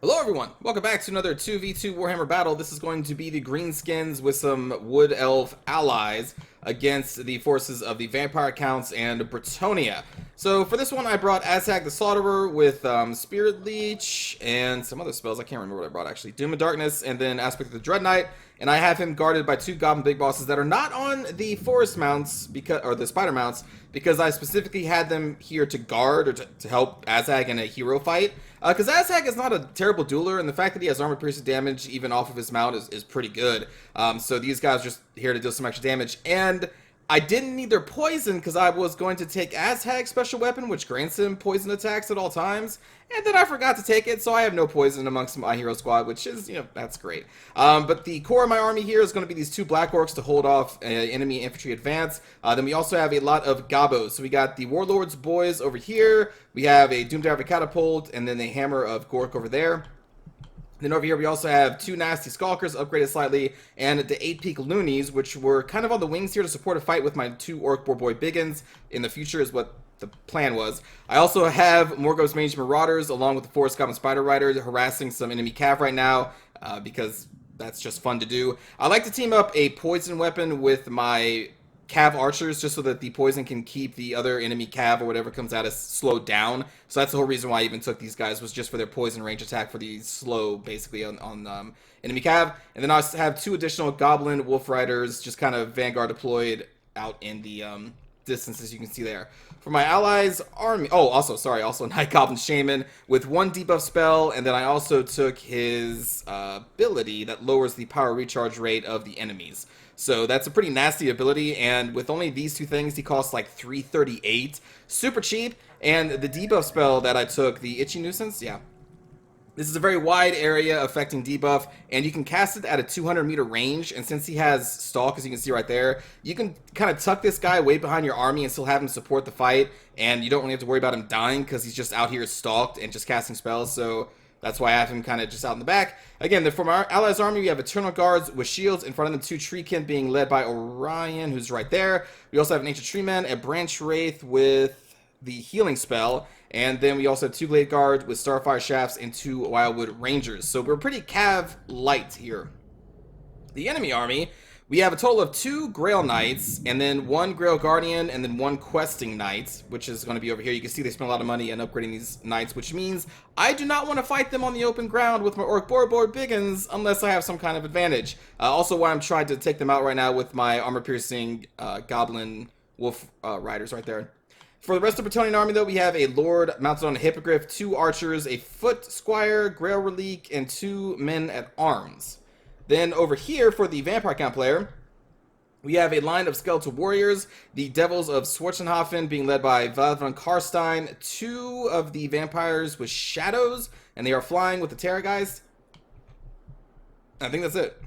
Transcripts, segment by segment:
Hello everyone, welcome back to another 2v2 Warhammer battle. This is going to be the greenskins with some wood elf allies against the forces of the vampire counts and Bretonia. So for this one I brought Azag the Slaughterer with Spirit Leech and some other spells. I can't remember what I brought actually. Doom and Darkness and then Aspect of the Dread Knight. And I have him guarded by two Goblin Big Bosses that are not on the forest mounts, or the spider mounts, because I specifically had them here to guard or to help Azag in a hero fight. Because Azag is not a terrible dueler, and the fact that he has armor piercing damage even off of his mount is pretty good. So these guys are just here to deal some extra damage. And I didn't need their poison because I was going to take Azag's special weapon, which grants him poison attacks at all times. And then I forgot to take it, so I have no poison amongst my hero squad, which is, that's great. But the core of my army here is going to be these two Black Orcs to hold off enemy infantry advance. Then we also have a lot of Gobbos. So we got the Warlord's Boys over here. We have a Doomdiver Catapult, and then the Hammer of Gork over there. Then over here we also have two Nasty Skulkers upgraded slightly, and the 8 Peak Loonies, which were kind of on the wings here to support a fight with my two Orc Boar Boy Biggins in the future is what the plan was. I also have Morgoth's Mange Marauders along with the Forest Goblin Spider Rider harassing some enemy cav right now because that's just fun to do. I like to team up a poison weapon with my cav archers just so that the poison can keep the other enemy cav or whatever comes at us slowed down. So that's the whole reason why I even took these guys, was just for their poison range attack for the slow basically on enemy cav. And then I have two additional goblin wolf riders just kind of vanguard deployed out in the distance, as you can see there. For my allies army, also Night Goblin Shaman with one debuff spell, and then I also took his ability that lowers the power recharge rate of the enemies. So that's a pretty nasty ability, and with only these two things, he costs like 338. Super cheap, and the debuff spell that I took, the Itchy Nuisance, yeah. This is a very wide area affecting debuff, and you can cast it at a 200-meter range, and since he has Stalk, as you can see right there, you can kind of tuck this guy way behind your army and still have him support the fight, and you don't really have to worry about him dying because he's just out here stalked and just casting spells, so that's why I have him kind of just out in the back. Again, from our allies' army, we have Eternal Guards with shields in front of the two Treekin being led by Orion, who's right there. We also have an Ancient Treeman, a Branch Wraith with the healing spell, and then we also have two Glade Guards with Starfire Shafts and two Wildwood Rangers. So we're pretty cav light here. The enemy army, we have a total of two Grail Knights, and then one Grail Guardian, and then one Questing Knight, which is going to be over here. You can see they spent a lot of money on upgrading these Knights, which means I do not want to fight them on the open ground with my Orc Boar Boar Biggins unless I have some kind of advantage. Also why I'm trying to take them out right now with my armor-piercing Goblin Wolf Riders right there. For the rest of the Bretonian army, though, we have a Lord mounted on a Hippogriff, two Archers, a Foot Squire, Grail Relique, and two Men-at-Arms. Then over here, for the Vampire Count player, we have a line of Skeletal Warriors, the Devils of Schwarzenhofen being led by Vlad von Karstein, two of the Vampires with Shadows, and they are flying with the Terrorgeist. I think that's it.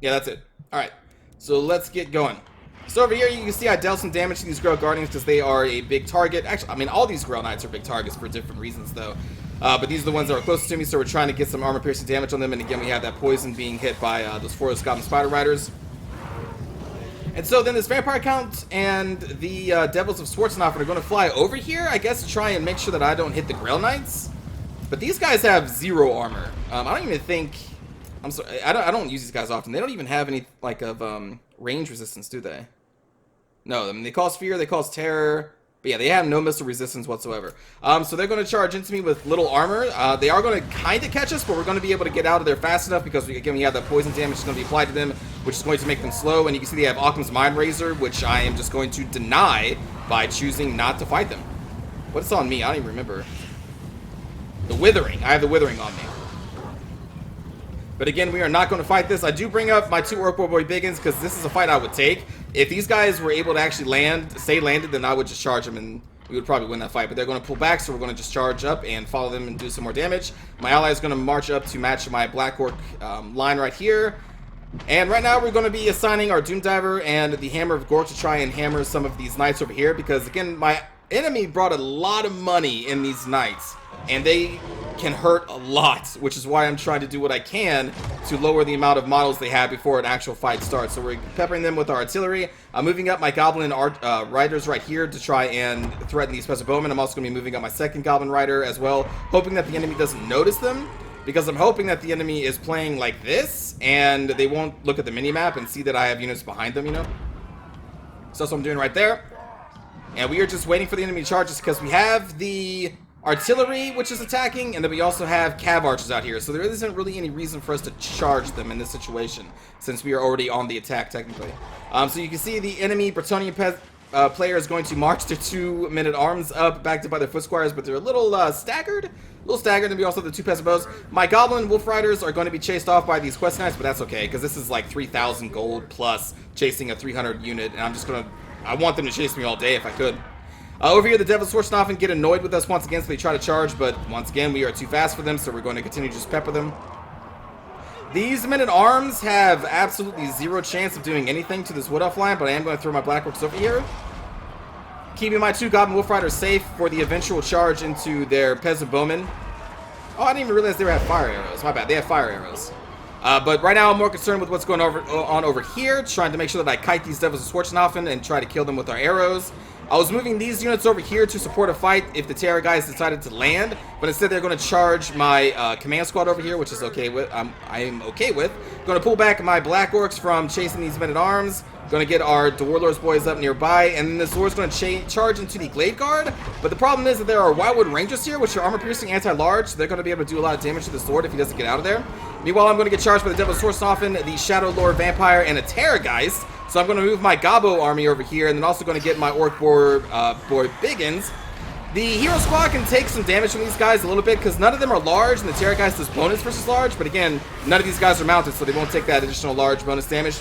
Yeah, that's it. Alright, so let's get going. So over here, you can see I dealt some damage to these Grail Guardians because they are a big target. Actually, I mean, all these Grail Knights are big targets for different reasons, though. But these are the ones that are closest to me, so we're trying to get some armor-piercing damage on them. And again, we have that poison being hit by those Forest Goblin Spider Riders. And so then this Vampire Count and the Devils of Schwarzenhofen are going to fly over here, I guess, to try and make sure that I don't hit the Grail Knights. But these guys have zero armor. I don't even think... I'm sorry, I don't use these guys often. They don't even have any, like, of range resistance, do they? No, I mean, they cause fear, they cause terror, but yeah, they have no missile resistance whatsoever. So they're going to charge into me with little armor. They are going to kind of catch us, but we're going to be able to get out of there fast enough because, again, we have that poison damage that's going to be applied to them, which is going to make them slow. And you can see they have Occam's Mind Razor, which I am just going to deny by choosing not to fight them. What's on me? I don't even remember. The Withering. I have the Withering on me. But again, we are not going to fight this. I do bring up my two Orc Boar Boy Biggins because this is a fight I would take. If these guys were able to actually stay landed, then I would just charge them and we would probably win that fight. But they're going to pull back, so we're going to just charge up and follow them and do some more damage. My ally is going to march up to match my Black Orc line right here. And right now we're going to be assigning our Doomdiver and the Hammer of Gork to try and hammer some of these Knights over here. Because again, my enemy brought a lot of money in these Knights. And they can hurt a lot, which is why I'm trying to do what I can to lower the amount of models they have before an actual fight starts. So we're peppering them with our artillery. I'm moving up my Goblin Riders right here to try and threaten these Special Bowmen. I'm also going to be moving up my second Goblin Rider as well, hoping that the enemy doesn't notice them. because I'm hoping that the enemy is playing like this, and they won't look at the mini-map and see that I have units behind them, you know? So that's what I'm doing right there. And we are just waiting for the enemy to charge us because we have the artillery, which is attacking, and then we also have cav archers out here. So there isn't really any reason for us to charge them in this situation, since we are already on the attack, technically. So you can see the enemy Bretonian player is going to march their 2-minute arms up, backed up by their foot squires, but they're a little staggered. And we also have the 2 peasant bows. My goblin wolf riders are going to be chased off by these quest knights, but that's okay, because this is like 3,000 gold plus chasing a 300 unit, and I want them to chase me all day if I could. Over here, the Devil's Horsenaffen get annoyed with us once again, so they try to charge, but once again, we are too fast for them, so we're going to continue to just pepper them. These men-at-arms have absolutely zero chance of doing anything to this Wood Elf line, but I am going to throw my Black Orcs over here, keeping my 2 Goblin Wolf Riders safe for the eventual charge into their Peasant Bowmen. Oh, I didn't even realize they had fire arrows. My bad, they have fire arrows. But right now, I'm more concerned with what's going on over here, trying to make sure that I kite these Devil's Horsenaffen and try to kill them with our arrows. I was moving these units over here to support a fight if the Terror guys decided to land, but instead they're going to charge my command squad over here, which is okay with. I'm okay with. Going to pull back my Black Orcs from chasing these men-at-arms. Going to get our Warlords boys up nearby, and then the sword's going to charge into the Glade Guard. But the problem is that there are Wildwood Rangers here, which are armor-piercing anti-large, so they're going to be able to do a lot of damage to the sword if he doesn't get out of there. Meanwhile, I'm going to get charged by the Devil's Horsenaffen, the Shadow Lord Vampire, and a Terror Geist. So I'm going to move my Gobbo army over here, and then also going to get my Orc boy Biggins. The Hero Squad can take some damage from these guys a little bit, because none of them are large, and the Terror Geist is bonus versus large. But again, none of these guys are mounted, so they won't take that additional large bonus damage.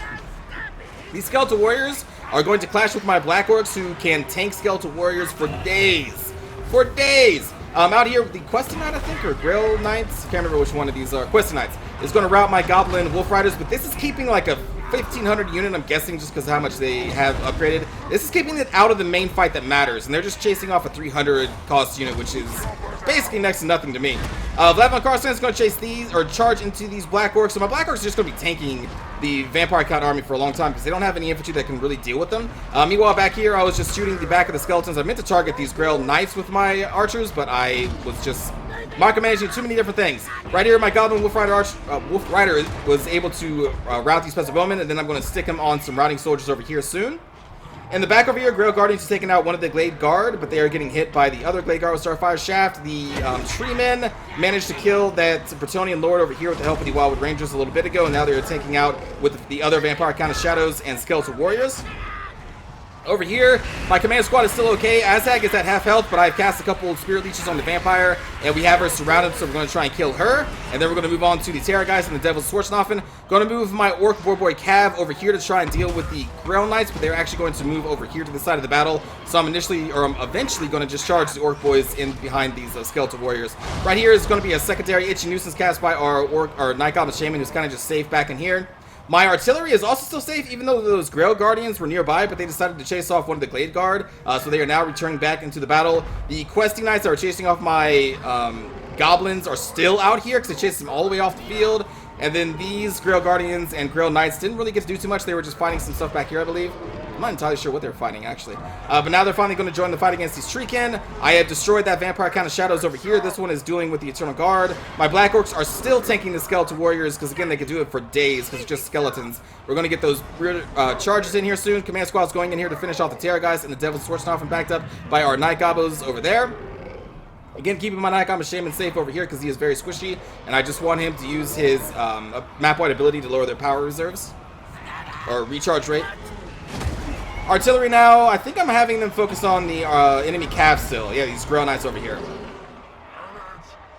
These Skeletal Warriors are going to clash with my Black Orcs, who can tank Skeletal Warriors for days. For days! Out here, the Questing Knight, I think, or Grail Knights, can't remember which one of these are. Questing Knights is going to route my Goblin Wolf Riders, but this is keeping like a 1,500 unit, I'm guessing, just because of how much they have upgraded. This is keeping it out of the main fight that matters, and they're just chasing off a 300 cost unit, which is basically next to nothing to me. Vlad von Karsten is going to chase these, or charge into these Black Orcs, so my Black Orcs are just going to be tanking the Vampire Count army for a long time, because they don't have any infantry that can really deal with them. Meanwhile, back here, I was just shooting the back of the skeletons. I meant to target these Grail Knights with my archers, but I was just micromanaging too many different things. Right here, my Goblin Wolf Rider was able to route these Peasant Bowmen, and then I'm going to stick him on some routing soldiers over here soon. In the back over here, Grail Guardians is taking out one of the Glade Guard, but they are getting hit by the other Glade Guard with Starfire Shaft. The Tree Men managed to kill that Bretonian Lord over here with the help of the Wildwood Rangers a little bit ago, and now they're taking out with the other Vampire Count of Shadows and Skeletal Warriors. Over here, my command squad is still okay. Azag is at half health, but I've cast a couple Spirit Leeches on the Vampire, and we have her surrounded, so we're going to try and kill her. And then we're going to move on to the Terror guys and the Devil's Horsenaffen. Going to move my Orc Boy Cav over here to try and deal with the Grail Knights, but they're actually going to move over here to the side of the battle. So I'm eventually going to just charge the Orc Boys in behind these Skeletal Warriors. Right here is going to be a secondary Itchy Nuisance cast by our Night Goblin Shaman, who's kind of just safe back in here. My artillery is also still safe, even though those Grail Guardians were nearby, but they decided to chase off one of the Glade Guard, so they are now returning back into the battle. The Questing Knights that are chasing off my Goblins are still out here, because they chased them all the way off the field. And then these Grail Guardians and Grail Knights didn't really get to do too much. They were just fighting some stuff back here, I believe. I'm not entirely sure what they're fighting, actually. But now they're finally going to join the fight against these Treekin. I have destroyed that Vampire Count of Shadows over here. This one is dealing with the Eternal Guard. My Black Orcs are still tanking the Skeletal Warriors, because, again, they could do it for days, because it's just skeletons. We're going to get those charges in here soon. Command Squad's going in here to finish off the Terror guys, and the Devil's Horsenaffen backed up by our Night Gobbos over there. Again, keeping my Night Goblin Shaman safe over here because he is very squishy, and I just want him to use his map-wide ability to lower their power reserves, or recharge rate. Artillery now, I think I'm having them focus on the enemy cav still. Yeah, these Grail Knights over here.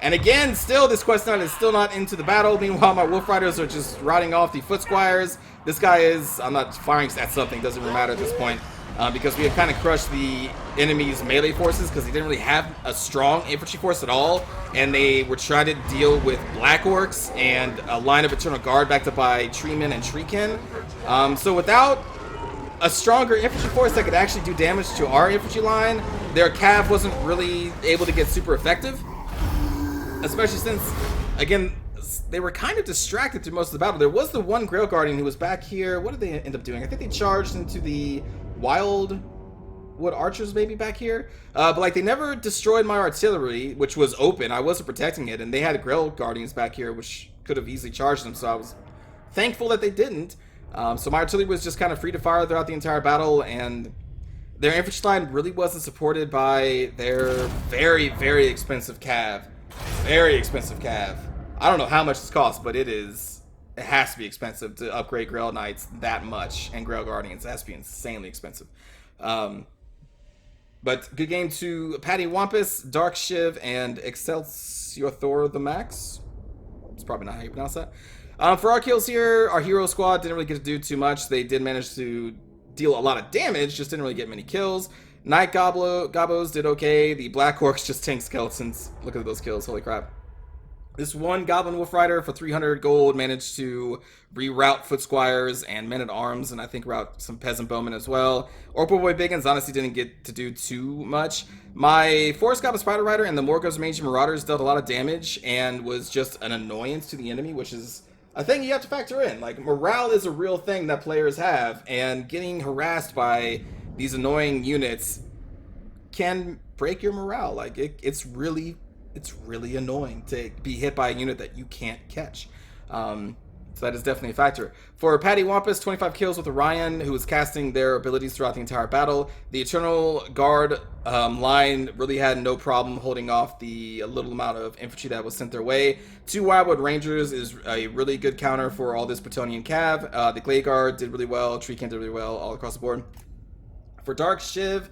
And again, still, this Quest Knight is still not into the battle. Meanwhile, my Wolf Riders are just routing off the Foot Squires. This guy is, I'm not firing at something, doesn't really matter at this point. Because we have kind of crushed the enemy's melee forces, because they didn't really have a strong infantry force at all, and they were trying to deal with Black Orcs and a line of Eternal Guard backed up by Treemen and Treekin. So without a stronger infantry force that could actually do damage to our infantry line, their cav wasn't really able to get super effective, especially since, again, they were kind of distracted through most of the battle. There was the one Grail Guardian who was back here. What did they end up doing? I think they charged into the Wild wood archers maybe back here. But like they never destroyed my artillery, which was open. I wasn't protecting it, and they had Grail Guardians back here, which could have easily charged them. So I was thankful that they didn't. So my artillery was just kind of free to fire throughout the entire battle, and their infantry line really wasn't supported by their very, very expensive cav. Very expensive cav. I don't know how much this costs, but it has to be expensive to upgrade Grail Knights that much, and Grail Guardians. It has to be insanely expensive. But good game to Patty Wampus, Dark Shiv, and Excelsior Thor the Max. It's probably not how you pronounce that. For our kills here, our hero squad didn't really get to do too much. They did manage to deal a lot of damage, just didn't really get many kills. Night Gobbos did okay. The Black Orcs just tanked skeletons. Look at those kills, holy crap. This one Goblin Wolf Rider for 300 gold managed to reroute Foot Squires and Men at Arms, and I think route some Peasant Bowmen as well. Orpal Boy Biggins honestly didn't get to do too much. My Forest Goblin Spider Rider and the Morgoth's Mangy Marauders dealt a lot of damage and was just an annoyance to the enemy, which is a thing you have to factor in. Like, morale is a real thing that players have, and getting harassed by these annoying units can break your morale. Like, it's really annoying to be hit by a unit that you can't catch. So that is definitely a factor. For Patty Wampus, 25 kills with Orion, who was casting their abilities throughout the entire battle. The Eternal Guard line really had no problem holding off the little amount of infantry that was sent their way. 2 Wildwood Rangers is a really good counter for all this Bretonnian cav. The Glade Guard did really well, Treecamp did really well, all across the board. For Dark Shiv,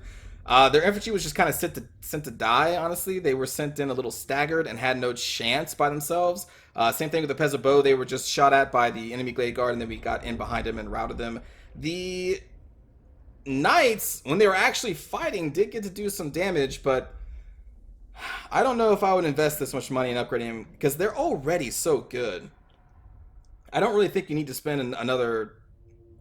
their infantry was just kind of sent to die, honestly. They were sent in a little staggered and had no chance by themselves. Same thing with the Peasant Bow. They were just shot at by the enemy Glade Guard, and then we got in behind them and routed them. The Knights, when they were actually fighting, did get to do some damage, but I don't know if I would invest this much money in upgrading them, because they're already so good. I don't really think you need to spend another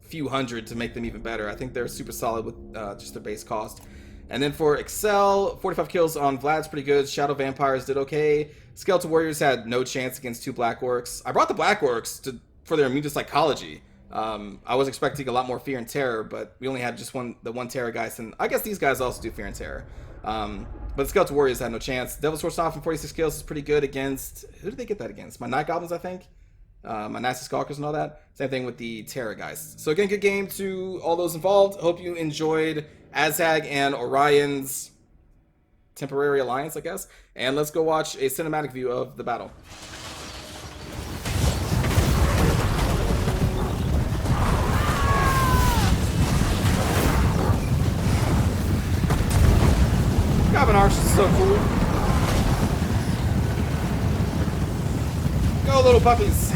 few hundred to make them even better. I think they're super solid with just their base cost. And then for Excel, 45 kills on Vlad's pretty good. Shadow Vampires did okay. Skeletal Warriors had no chance against 2 Black Orcs. I brought the Black Orcs for their immune to psychology. I was expecting a lot more fear and terror, but we only had just the one terror guys, and I guess these guys also do fear and terror. But the Skeletal Warriors had no chance. Devil's Sword Stomp from 46 kills is pretty good against... Who did they get that against? My Night Goblins, I think? My Nasty Skulkers and all that. Same thing with the Terror guys. So again, good game to all those involved. Hope you enjoyed Azag and Orion's temporary alliance, I guess. And let's go watch a cinematic view of the battle. Goblin Arch is so cool. Go, little puppies.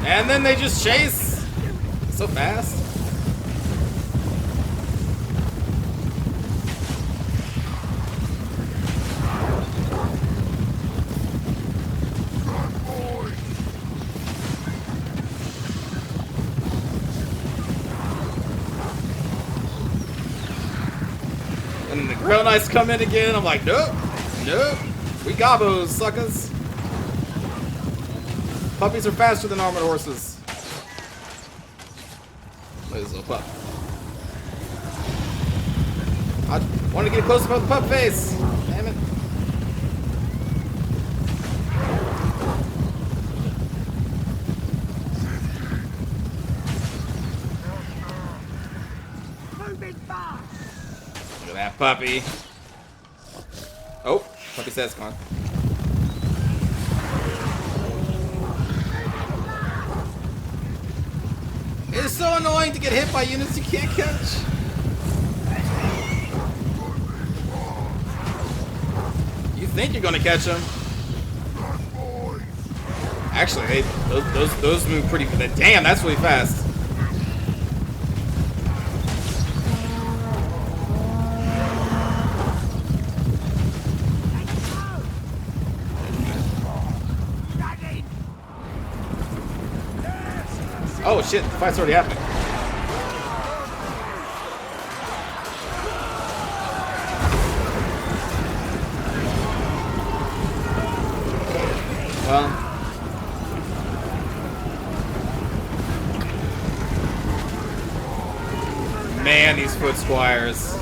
And then they just chase so fast. And then the Grail Knights come in again. I'm like, nope, nope. We Gobbos, suckers. Puppies are faster than armored horses. Look at this little pup. I want to get close up of the pup face. Damn it. Look at that puppy. Oh, puppy's head's gone. It's so annoying to get hit by units you can't catch. You think you're gonna catch them? Actually, those move pretty. Damn, that's really fast. Oh shit, the fight's already happening. Well, barefoot squires.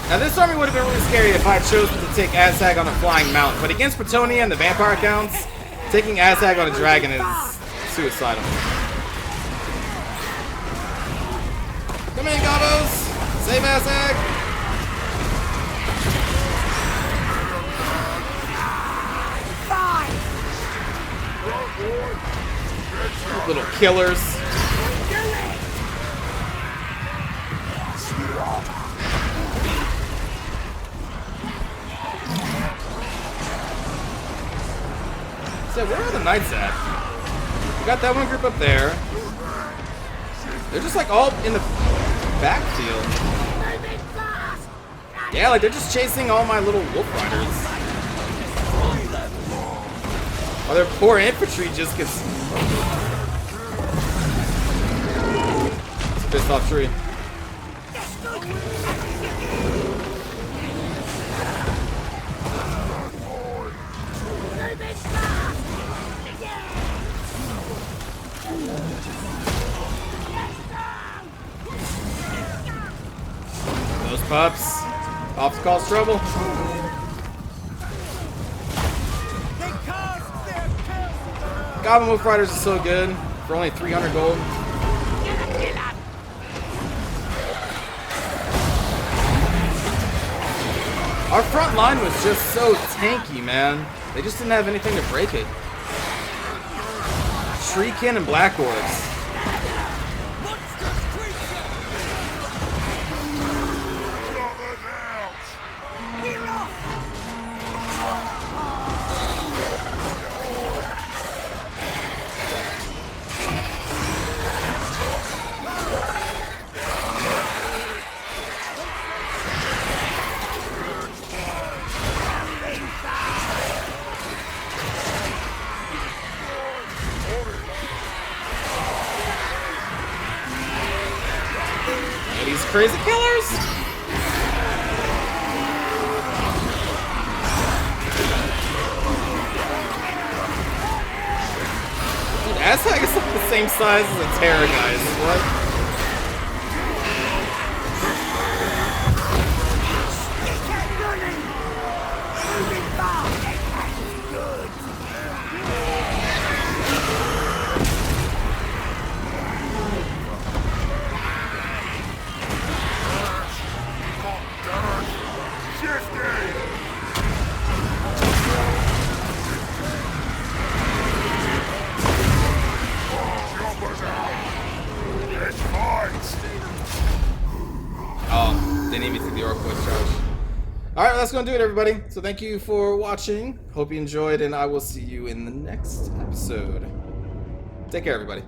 Now this army would have been really scary if I chose to take Aztag on a flying mount, but against Bretonia and the vampire counts, taking Aztag on a dragon is suicidal. Come in, Gobbos! Save Aztag! Little killers. So where are the knights at? We got that one group up there. They're just like all in the backfield. Yeah, like they're just chasing all my little wolf riders. Oh, their poor infantry just gets... It's a pissed off tree. Those pups. Off to cause trouble. Goblin Wolf Riders is so good for only 300 gold. Our front line was just so tanky, man. They just didn't have anything to break it. Shriekin and Black Orbs. These crazy killers! Dude, Aztag is like the same size as a Terra, guys. What? Oh, they need me to the Orc Voice charge. Alright, well, that's going to do it, everybody. So thank you for watching. Hope you enjoyed, and I will see you in the next episode. Take care, everybody.